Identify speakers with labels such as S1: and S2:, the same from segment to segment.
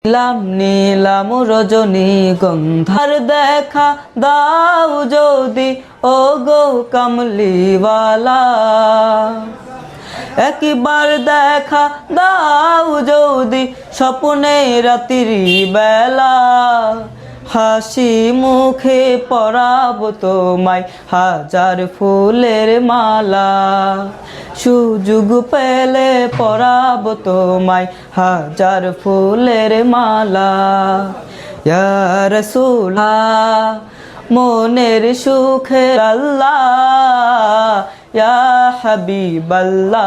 S1: নীলাম রজনীগন্ধার দেখা দাও যদি ও গো কামলিওয়ালা, একবার দেখা দাও যদি স্বপ্নে রাত্রি বেলা, হাসি মুখে পরাবো তোমায় হাজার ফুলের মালা, সুযোগ পেলে পরাবো তোমায় হাজার ফুলের মালা। ইয়া রাসূলুল্লাহ মনের সুখে আল্লাহ, ইয়া হাবিবাল্লাহ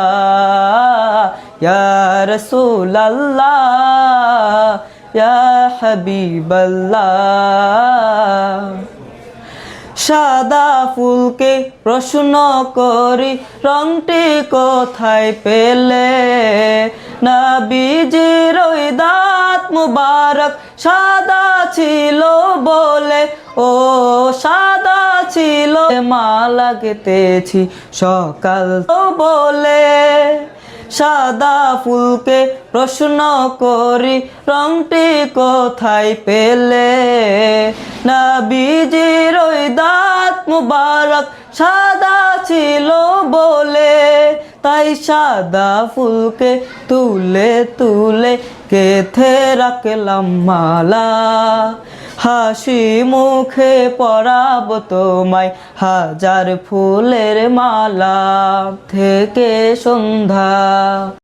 S1: ইয়া রাসূলুল্লাহ ইয়া হাবিবাল্লাহ। সাদা ফুলকে প্রশ্ন করি রংটি কোথায় পেলে, নবীজির ওই দাঁত মুবারক সাদা ছিল বলে, ও সাদা ছিল মালা গেঁথেছি সকাল বলে। সাদা ফুলকে প্রশ্ন করি রংটি কোথায় পেলে, নবীজির ওই দাঁত মুবারক সাদা ছিল বলে, তাই সাদা ফুলকে তুলে তুলে গেঁথে রাখলাম মালা, হাসি মুখে পরাবো তোমায় হাজার ফুলের মালা থেকে সন্ধ্যা।